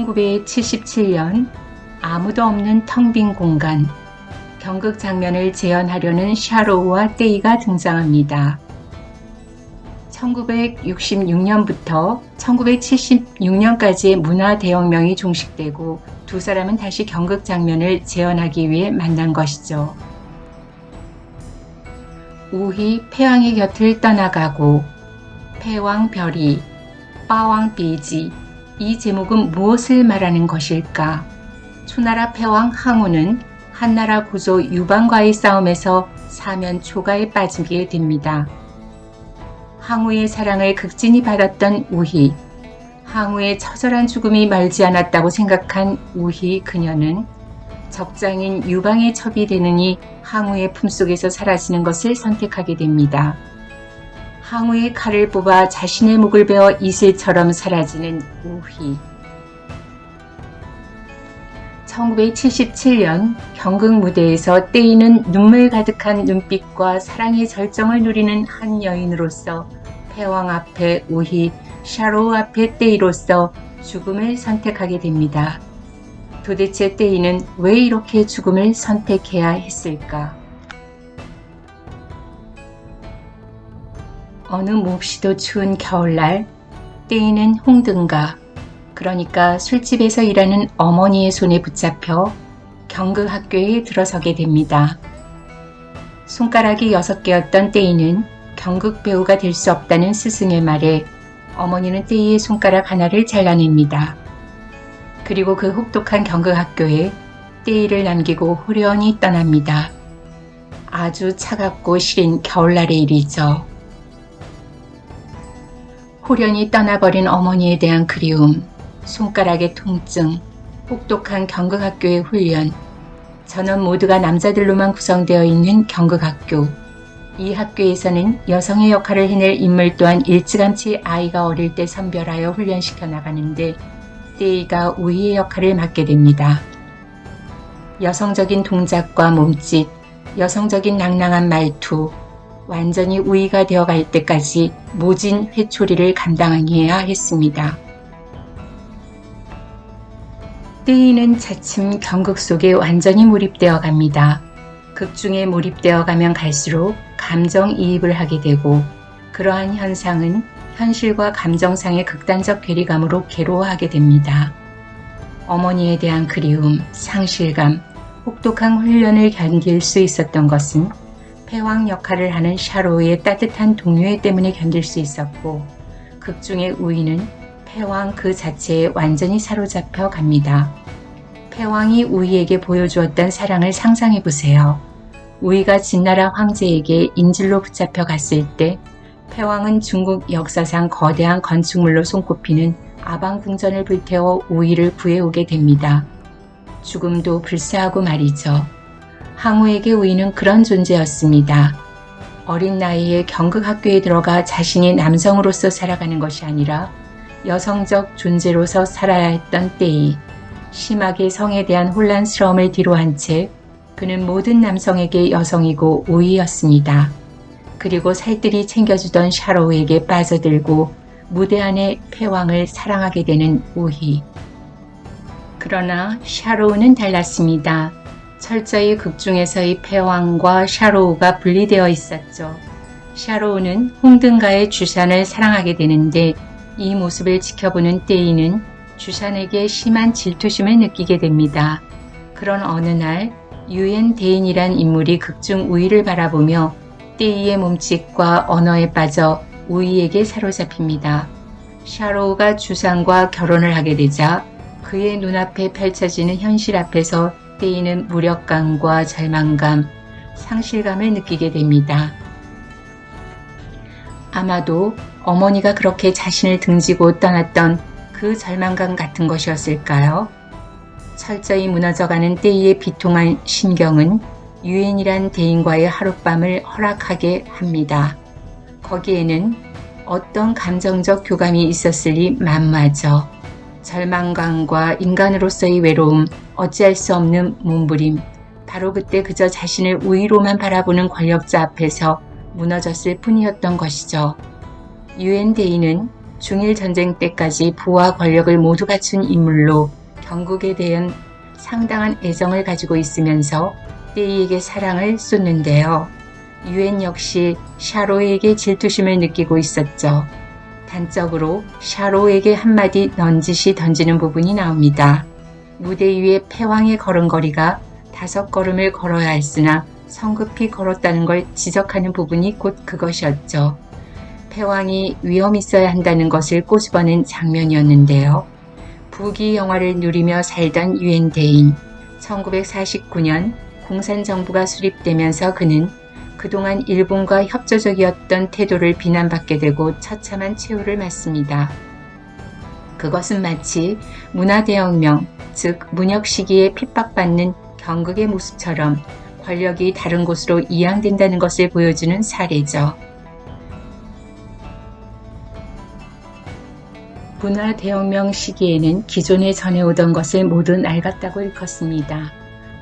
1977년 아무도 없는 텅 빈 공간, 경극 장면을 재현하려는 샤로우와 떼이가 등장합니다. 1966년부터 1976년까지의 문화 대혁명이 종식되고 두 사람은 다시 경극 장면을 재현하기 위해 만난 것이죠. 우희 패왕의 곁을 떠나가고 패왕별이 빠왕비지, 이 제목은 무엇을 말하는 것일까? 초나라 패왕 항우는 한나라 고조 유방과의 싸움에서 사면 초가에 빠지게 됩니다. 항우의 사랑을 극진히 받았던 우희, 항우의 처절한 죽음이 멀지 않았다고 생각한 우희 그녀는 적장인 유방의 첩이 되느니 항우의 품속에서 사라지는 것을 선택하게 됩니다. 항우의 칼을 뽑아 자신의 목을 베어 이슬처럼 사라지는 우희. 1977년 경극 무대에서 떼이는 눈물 가득한 눈빛과 사랑의 절정을 누리는 한 여인으로서 패왕 앞에 우희, 샤로우 앞에 떼이로서 죽음을 선택하게 됩니다. 도대체 떼이는 왜 이렇게 죽음을 선택해야 했을까? 어느 몹시도 추운 겨울날, 떼이는 홍등가, 그러니까 술집에서 일하는 어머니의 손에 붙잡혀 경극학교에 들어서게 됩니다. 손가락이 6개였던 떼이는 경극 배우가 될 수 없다는 스승의 말에 어머니는 떼이의 손가락 하나를 잘라냅니다. 그리고 그 혹독한 경극학교에 떼이를 남기고 호련히 떠납니다. 아주 차갑고 시린 겨울날의 일이죠. 호련히 떠나버린 어머니에 대한 그리움, 손가락의 통증, 혹독한 경극학교의 훈련, 전원 모두가 남자들로만 구성되어 있는 경극학교. 이 학교에서는 여성의 역할을 해낼 인물 또한 일찌감치 아이가 어릴 때 선별하여 훈련시켜 나가는데 떼이가 우희의 역할을 맡게 됩니다. 여성적인 동작과 몸짓, 여성적인 낭랑한 말투, 완전히 우희가 되어갈 때까지 모진 회초리를 감당해야 했습니다. 떼이는 차츰 경극 속에 완전히 몰입되어 갑니다. 극중에 몰입되어 가면 갈수록 감정이입을 하게 되고 그러한 현상은 현실과 감정상의 극단적 괴리감으로 괴로워하게 됩니다. 어머니에 대한 그리움, 상실감, 혹독한 훈련을 견딜 수 있었던 것은 패왕 역할을 하는 샤로우의 따뜻한 동료애 때문에 견딜 수 있었고 극중의 우희는 패왕 그 자체에 완전히 사로잡혀 갑니다. 패왕이 우희에게 보여주었던 사랑을 상상해 보세요. 우희가 진나라 황제에게 인질로 붙잡혀 갔을 때 패왕은 중국 역사상 거대한 건축물로 손꼽히는 아방궁전을 불태워 우희를 구해오게 됩니다. 죽음도 불사하고 말이죠. 항우에게 우희는 그런 존재였습니다. 어린 나이에 경극학교에 들어가 자신이 남성으로서 살아가는 것이 아니라 여성적 존재로서 살아야 했던 떼이. 심하게 성에 대한 혼란스러움을 뒤로한 채 그는 모든 남성에게 여성이고 우희였습니다. 그리고 살뜰히 챙겨주던 샤로우에게 빠져들고 무대 안에 패왕을 사랑하게 되는 우희. 그러나 샤로우는 달랐습니다. 철저히 극중에서의 패왕과 샤로우가 분리되어 있었죠. 샤로우는 홍등가의 주산을 사랑하게 되는데 이 모습을 지켜보는 떼이는 주산에게 심한 질투심을 느끼게 됩니다. 그런 어느 날 유엔 대인이란 인물이 극중 우희를 바라보며 떼이의 몸짓과 언어에 빠져 우희에게 사로잡힙니다. 샤로우가 주산과 결혼을 하게 되자 그의 눈앞에 펼쳐지는 현실 앞에서 떼이는 무력감과 절망감, 상실감을 느끼게 됩니다. 아마도 어머니가 그렇게 자신을 등지고 떠났던 그 절망감 같은 것이었을까요? 철저히 무너져가는 떼이의 비통한 심경은 유엔이란 대인과의 하룻밤을 허락하게 합니다. 거기에는 어떤 감정적 교감이 있었을리 만무하죠. 절망감과 인간으로서의 외로움, 어찌할 수 없는 몸부림, 바로 그때 그저 자신을 우위로만 바라보는 권력자 앞에서 무너졌을 뿐이었던 것이죠. 유엔 대인은 중일 전쟁 때까지 부와 권력을 모두 갖춘 인물로 경국에 대한 상당한 애정을 가지고 있으면서 떼이에게 사랑을 쏟는데요. 유엔 역시 샤로에게 질투심을 느끼고 있었죠. 단적으로 샤로에게 한마디 넌짓이 던지는 부분이 나옵니다. 무대 위에 패왕의 걸음걸이가 5걸음을 걸어야 했으나 성급히 걸었다는 걸 지적하는 부분이 곧 그것이었죠. 패왕이 위험 있어야 한다는 것을 꼬집어낸 장면이었는데요. 부귀 영화를 누리며 살던 유엔 대인. 1949년 공산정부가 수립되면서 그는 그동안 일본과 협조적이었던 태도를 비난받게 되고 처참한 최후를 맞습니다. 그것은 마치 문화대혁명, 즉 문혁 시기에 핍박받는 경극의 모습처럼 권력이 다른 곳으로 이양된다는 것을 보여주는 사례죠. 문화대혁명 시기에는 기존에 전해오던 것을 모두 낡았다고 일컫습니다.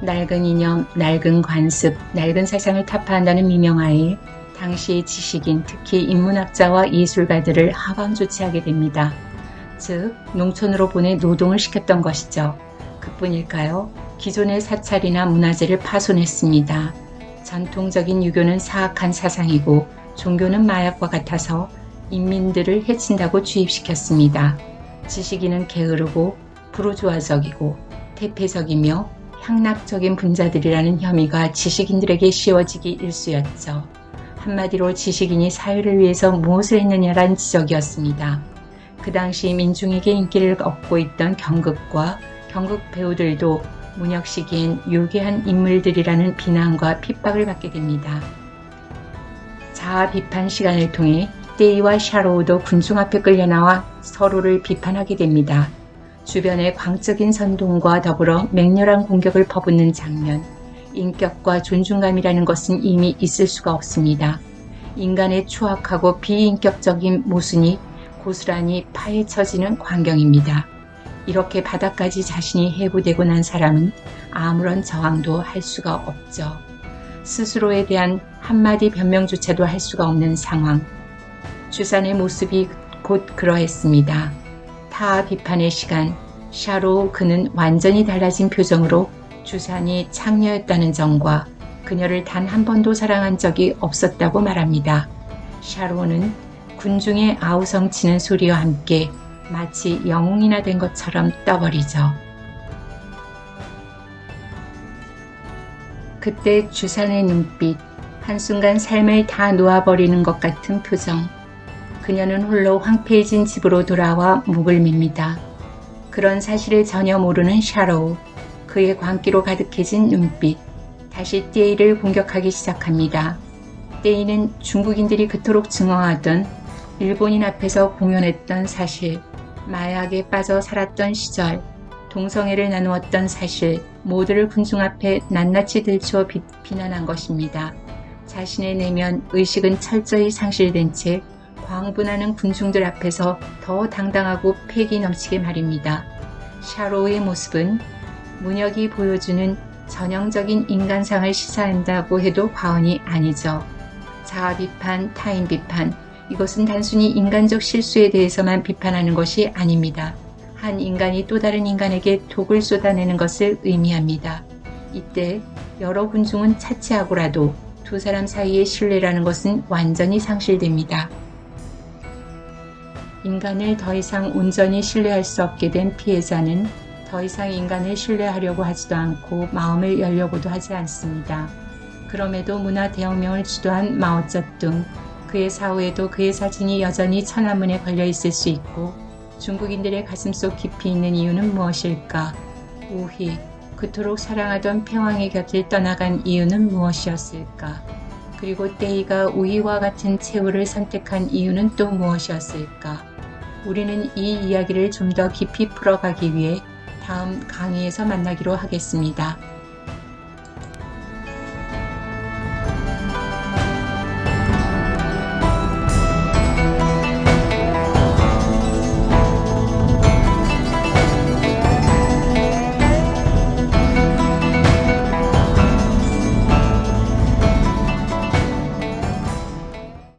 낡은 이념, 낡은 관습, 낡은 사상을 타파한다는 미명하에 당시의 지식인, 특히 인문학자와 예술가들을 하방 조치하게 됩니다. 즉, 농촌으로 보내 노동을 시켰던 것이죠. 그뿐일까요? 기존의 사찰이나 문화재를 파손했습니다. 전통적인 유교는 사악한 사상이고 종교는 마약과 같아서 인민들을 해친다고 주입시켰습니다. 지식인은 게으르고 부르주아적이고 퇴폐적이며 향락적인 분자들이라는 혐의가 지식인들에게 씌워지기 일쑤였죠. 한마디로 지식인이 사회를 위해서 무엇을 했느냐란 지적이었습니다. 그 당시 민중에게 인기를 얻고 있던 경극과 경극 배우들도 문혁 시기엔 요괴한 인물들이라는 비난과 핍박을 받게 됩니다. 자아 비판 시간을 통해 떼이와 샤로우도 군중 앞에 끌려나와 서로를 비판하게 됩니다. 주변의 광적인 선동과 더불어 맹렬한 공격을 퍼붓는 장면, 인격과 존중감이라는 것은 이미 있을 수가 없습니다. 인간의 추악하고 비인격적인 모순이 고스란히 파헤쳐지는 광경입니다. 이렇게 바닥까지 자신이 해부되고 난 사람은 아무런 저항도 할 수가 없죠. 스스로에 대한 한마디 변명조차도 할 수가 없는 상황. 주산의 모습이 곧 그러했습니다. 타아 비판의 시간, 샤로우 그는 완전히 달라진 표정으로 주산이 창녀였다는 점과 그녀를 단 한 번도 사랑한 적이 없었다고 말합니다. 샤로우는 군중의 아우성치는 소리와 함께 마치 영웅이나 된 것처럼 떠버리죠. 그때 주산의 눈빛, 한순간 삶을 다 놓아버리는 것 같은 표정. 그녀는 홀로 황폐해진 집으로 돌아와 목을 맵니다. 그런 사실을 전혀 모르는 샤로우, 그의 광기로 가득해진 눈빛, 다시 떼이를 공격하기 시작합니다. 떼이는 중국인들이 그토록 증오하던 일본인 앞에서 공연했던 사실, 마약에 빠져 살았던 시절, 동성애를 나누었던 사실, 모두를 군중 앞에 낱낱이 들추어 비난한 것입니다. 자신의 내면 의식은 철저히 상실된 채 광분하는 군중들 앞에서 더 당당하고 패기 넘치게 말입니다. 샤로우의 모습은 문혁이 보여주는 전형적인 인간상을 시사한다고 해도 과언이 아니죠. 자아 비판, 타인 비판, 이것은 단순히 인간적 실수에 대해서만 비판하는 것이 아닙니다. 한 인간이 또 다른 인간에게 독을 쏟아내는 것을 의미합니다. 이때 여러 군중은 차치하고라도 두 사람 사이의 신뢰라는 것은 완전히 상실됩니다. 인간을 더 이상 온전히 신뢰할 수 없게 된 피해자는 더 이상 인간을 신뢰하려고 하지도 않고 마음을 열려고도 하지 않습니다. 그럼에도 문화대혁명을 주도한 마오쩌둥, 그의 사후에도 그의 사진이 여전히 천안문에 걸려 있을 수 있고 중국인들의 가슴속 깊이 있는 이유는 무엇일까? 우희, 그토록 사랑하던 패왕의 곁을 떠나간 이유는 무엇이었을까? 그리고 떼이가 우희와 같은 최후를 선택한 이유는 또 무엇이었을까? 우리는 이 이야기를 좀 더 깊이 풀어가기 위해 다음 강의에서 만나기로 하겠습니다.